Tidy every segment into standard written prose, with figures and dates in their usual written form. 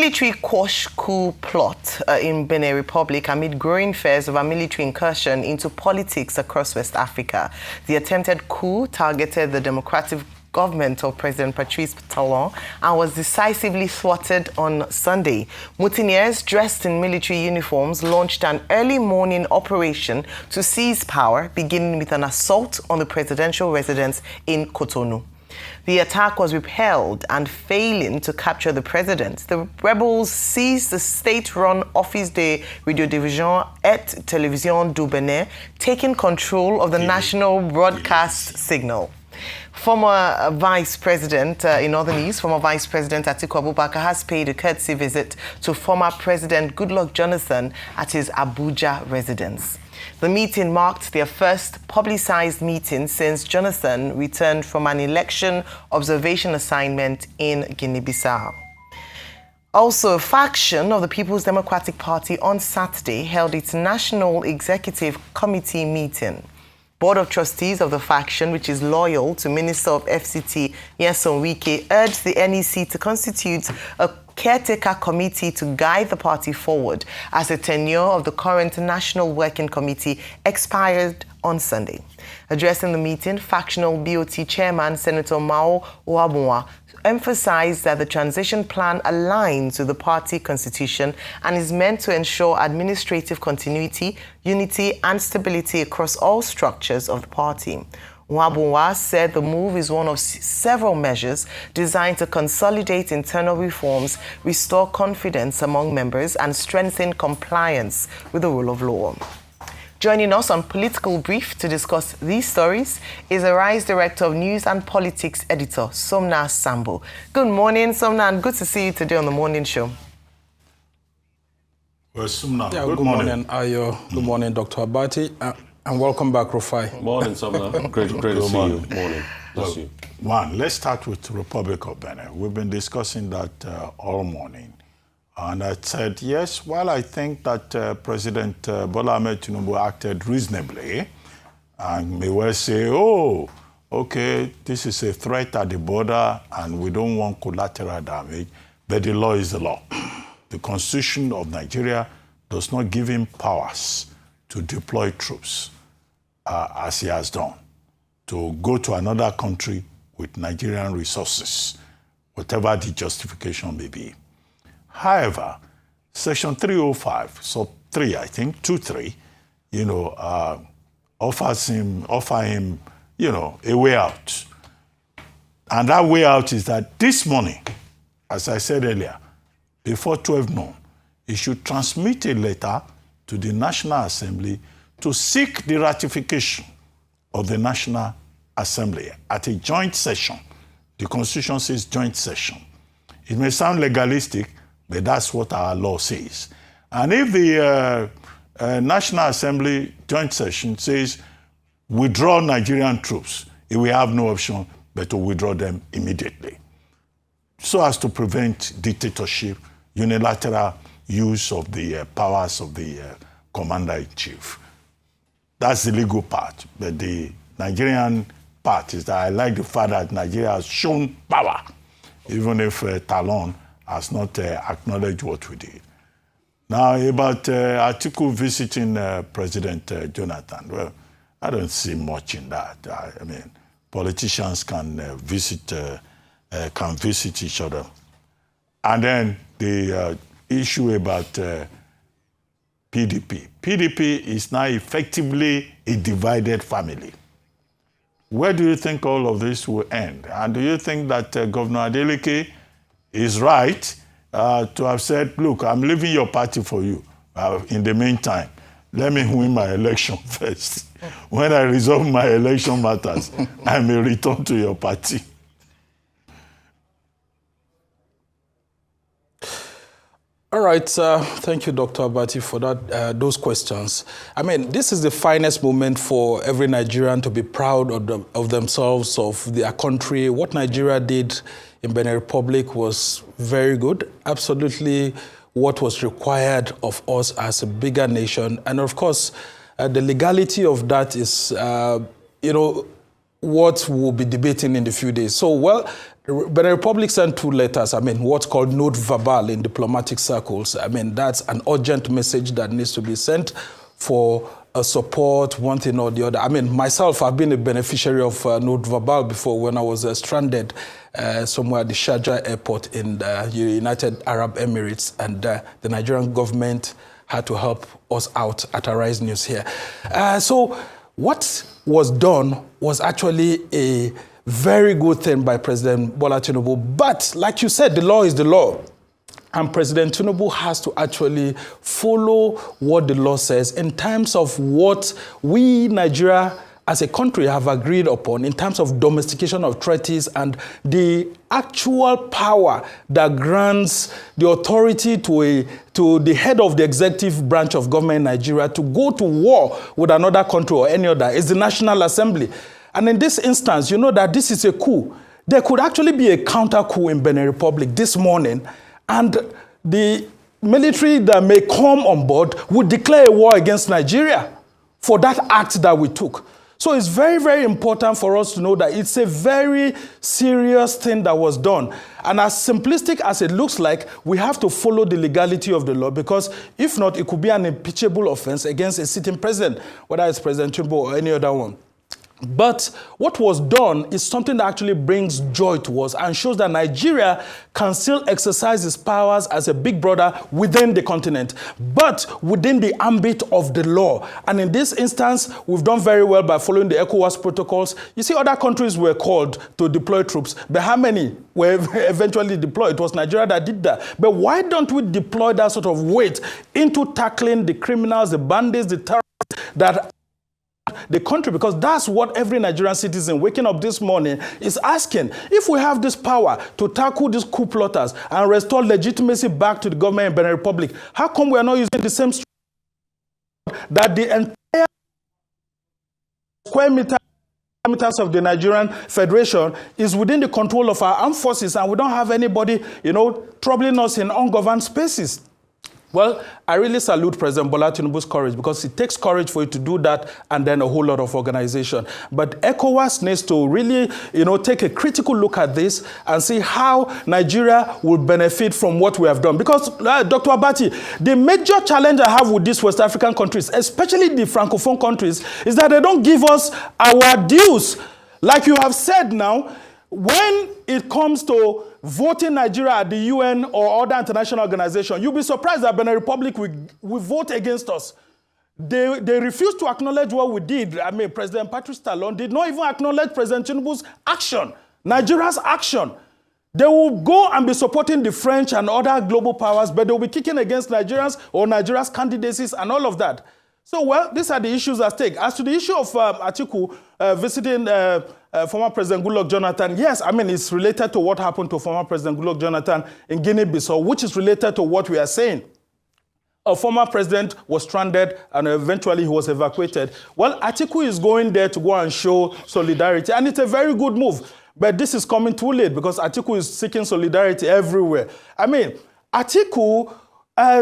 Military quash coup plot in Benin Republic amid growing fears of a military incursion into politics across West Africa. The attempted coup targeted the democratic government of President Patrice Talon and was decisively thwarted on Sunday. Mutineers dressed in military uniforms launched an early morning operation to seize power, beginning with an assault on the presidential residence in Cotonou. The attack was repelled, and failing to capture the president, the rebels seized the state-run Office de Radio Division et Télévision du Benin, taking control of the national broadcast signal. Former Vice President, in other news, former Vice President Atiku Abubakar has paid a courtesy visit to former President Goodluck Jonathan at his Abuja residence. The meeting marked their first publicized meeting since Jonathan returned from an election observation assignment in Guinea-Bissau. Also, a faction of the People's Democratic Party on Saturday held its National Executive Committee meeting. Board of Trustees of the faction, which is loyal to Minister of FCT Nyesom Wike, urged the NEC to constitute a caretaker committee to guide the party forward as the tenure of the current National Working Committee expired on Sunday. Addressing the meeting, factional BOT chairman Senator Mao Oabunwa emphasized that the transition plan aligns with the party constitution and is meant to ensure administrative continuity, unity, and stability across all structures of the party. Nwabunwa said the move is one of several measures designed to consolidate internal reforms, restore confidence among members, and strengthen compliance with the rule of law. Joining us on Political Brief to discuss these stories is Arise Director of News and Politics Editor, Sumner Sambo. Good morning, Sumner, and good to see you today on the morning show. Well, Sumner, good morning, Ayo. Good morning, Dr. Abati. And welcome back, Rufai. Morning, Sumner. Great to see you. Morning. Well, one, let's start with the Republic of Benin. We've been discussing that all morning. And I said, yes, while I think that President Bola Ahmed Tinubu acted reasonably, and may well say, oh, okay, this is a threat at the border and we don't want collateral damage, but the law is the law. The Constitution of Nigeria does not give him powers to deploy troops, as he has done, to go to another country with Nigerian resources, whatever the justification may be. However, Section 305, so 3, I think, 2-3, offer him, a way out. And that way out is that this morning, as I said earlier, before 12 noon, he should transmit a letter to the National Assembly to seek the ratification of the National Assembly at a joint session. The Constitution says joint session. It may sound legalistic, but that's what our law says. And if the National Assembly joint session says withdraw Nigerian troops, it will have no option but to withdraw them immediately, so as to prevent dictatorship, unilateral use of the powers of the commander-in-chief. That's the legal part. But the Nigerian part is that I like the fact that Nigeria has shown power, even if Talon has not acknowledged what we did. Now, about Atiku visiting President Jonathan, well, I don't see much in that. I mean, politicians can visit each other. And then the issue about PDP. PDP is now effectively a divided family. Where do you think all of this will end? And do you think that Governor Adeleke is right to have said, look, I'm leaving your party for you. In the meantime, let me win my election first. When I resolve my election matters, I may return to your party. All right, thank you, Dr. Abati, for those questions. I mean, this is the finest moment for every Nigerian to be proud of themselves, of their country. What Nigeria did in Benin Republic was very good, absolutely what was required of us as a bigger nation. And of course, the legality of that is, what we'll be debating in a few days. So, well, Benin Republic sent 2 letters, what's called note verbal in diplomatic circles. That's an urgent message that needs to be sent for support, one thing or the other. Myself, I've been a beneficiary of note verbal before when I was stranded somewhere at the Sharjah airport in the United Arab Emirates, and the Nigerian government had to help us out at Arise News here. So what was done was actually a very good thing by President Bola Tinubu. But like you said, the law is the law. And President Tinubu has to actually follow what the law says in terms of what we, Nigeria, as a country have agreed upon in terms of domestication of treaties and the actual power that grants the authority to the head of the executive branch of government in Nigeria to go to war with another country or any other is the National Assembly. And in this instance, you know that this is a coup. There could actually be a counter coup in Benin Republic this morning, and the military that may come on board would declare a war against Nigeria for that act that we took. So it's very, very important for us to know that it's a very serious thing that was done. And as simplistic as it looks like, we have to follow the legality of the law, because if not, it could be an impeachable offense against a sitting president, whether it's President Tinubu or any other one. But what was done is something that actually brings joy to us and shows that Nigeria can still exercise its powers as a big brother within the continent, but within the ambit of the law. And in this instance, we've done very well by following the ECOWAS protocols. You see, other countries were called to deploy troops, but how many were eventually deployed? It was Nigeria that did that. But why don't we deploy that sort of weight into tackling the criminals, the bandits, the terrorists that the country? Because that's what every Nigerian citizen waking up this morning is asking. If we have this power to tackle these coup plotters and restore legitimacy back to the government in Benin Republic, how come we are not using the same that the entire square meters of the Nigerian Federation is within the control of our armed forces, and we don't have anybody, troubling us in ungoverned spaces? Well, I really salute President Bola Tinubu's courage, because it takes courage for you to do that, and then a whole lot of organization. But ECOWAS needs to really, take a critical look at this and see how Nigeria will benefit from what we have done. Because, Dr. Abati, the major challenge I have with these West African countries, especially the Francophone countries, is that they don't give us our dues. Like you have said now, when it comes to voting Nigeria at the UN or other international organizations, you'll be surprised that Benin Republic will vote against us. They refuse to acknowledge what we did. President Patrice Talon did not even acknowledge President Tinubu's action, Nigeria's action. They will go and be supporting the French and other global powers, but they will be kicking against Nigerians or Nigeria's candidacies and all of that. So, well, these are the issues at stake. As to the issue of Atiku visiting former President Goodluck Jonathan, yes, it's related to what happened to former President Goodluck Jonathan in Guinea-Bissau, which is related to what we are saying. A former president was stranded and eventually he was evacuated. Well, Atiku is going there to go and show solidarity, and it's a very good move. But this is coming too late, because Atiku is seeking solidarity everywhere. Atiku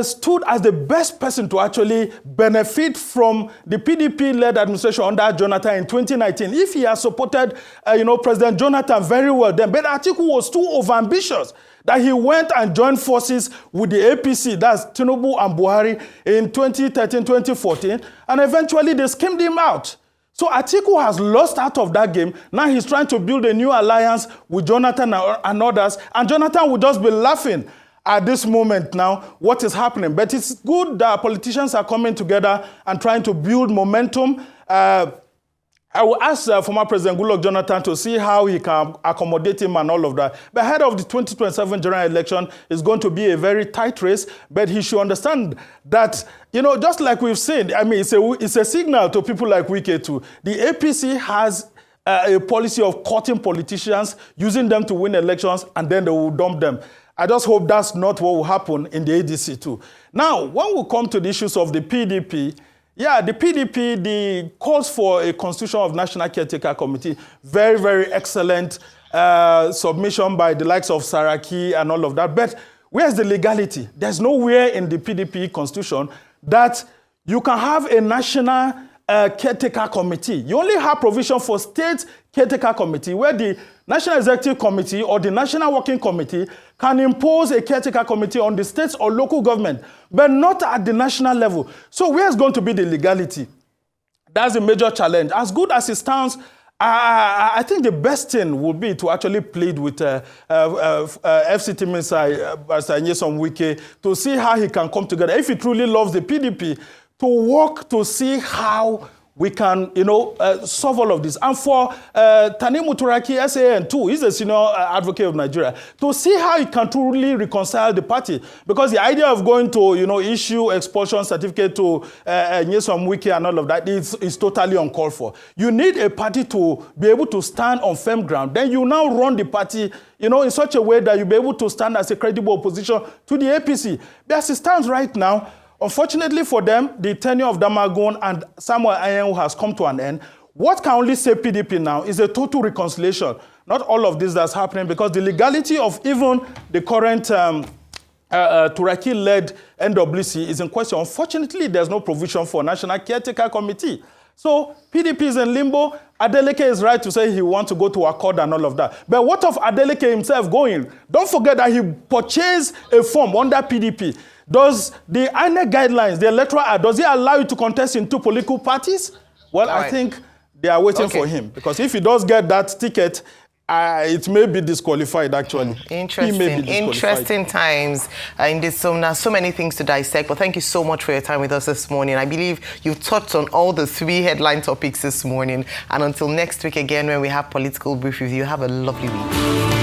stood as the best person to actually benefit from the PDP-led administration under Jonathan in 2019. If he had supported, President Jonathan very well then, but Atiku was too overambitious that he went and joined forces with the APC, that's Tinubu and Buhari, in 2013, 2014, and eventually they skimmed him out. So Atiku has lost out of that game. Now he's trying to build a new alliance with Jonathan and others, and Jonathan will just be laughing at this moment now what is happening. But it's good that politicians are coming together and trying to build momentum. I will ask former President Goodluck Jonathan to see how he can accommodate him and all of that. But ahead of the 2027 general election, it's going to be a very tight race, but he should understand that, just like we've seen, it's a signal to people like Wike too. The APC has a policy of cutting politicians, using them to win elections, and then they will dump them. I just hope that's not what will happen in the ADC too. Now, when we come to the issues of the PDP, the PDP, the calls for a Constitution of National Caretaker Committee, very, very excellent submission by the likes of Saraki and all of that. But where's the legality? There's nowhere in the PDP Constitution that you can have a national caretaker committee. You only have provision for state caretaker committee where the National Executive Committee or the National Working Committee can impose a caretaker committee on the states or local government, but not at the national level. So where's going to be the legality? That's a major challenge. As good as it sounds, I think the best thing would be to actually plead with FCT Minister Nyesom Wike to see how he can come together. If he truly loves the PDP, to work to see how we can, solve all of this. And for Tanimu Turaki, SAN too, he's a senior advocate of Nigeria, to see how he can truly reconcile the party. Because the idea of going to, issue expulsion certificate to Nyesom Wike and all of that is totally uncalled for. You need a party to be able to stand on firm ground. Then you now run the party, in such a way that you'll be able to stand as a credible opposition to the APC. But as it stands right now, unfortunately for them, the tenure of Damagun and Samuel Ayenwu has come to an end. What can only save PDP now is a total reconciliation. Not all of this that's happening, because the legality of even the current Turaki-led NWC is in question. Unfortunately, there's no provision for National Caretaker Committee. So PDP is in limbo. Adeleke is right to say he wants to go to accord and all of that. But what of Adeleke himself going? Don't forget that he purchased a form under PDP. Does the INEC guidelines, the electoral act, does it allow you to contest in two political parties? Well, I think they are waiting for him. Because if he does get that ticket, it may be disqualified, actually. Interesting times in this Sumner. So many things to dissect. But thank you so much for your time with us this morning. I believe you've touched on all the 3 headline topics this morning. And until next week again, when we have Political Brief with you, have a lovely week.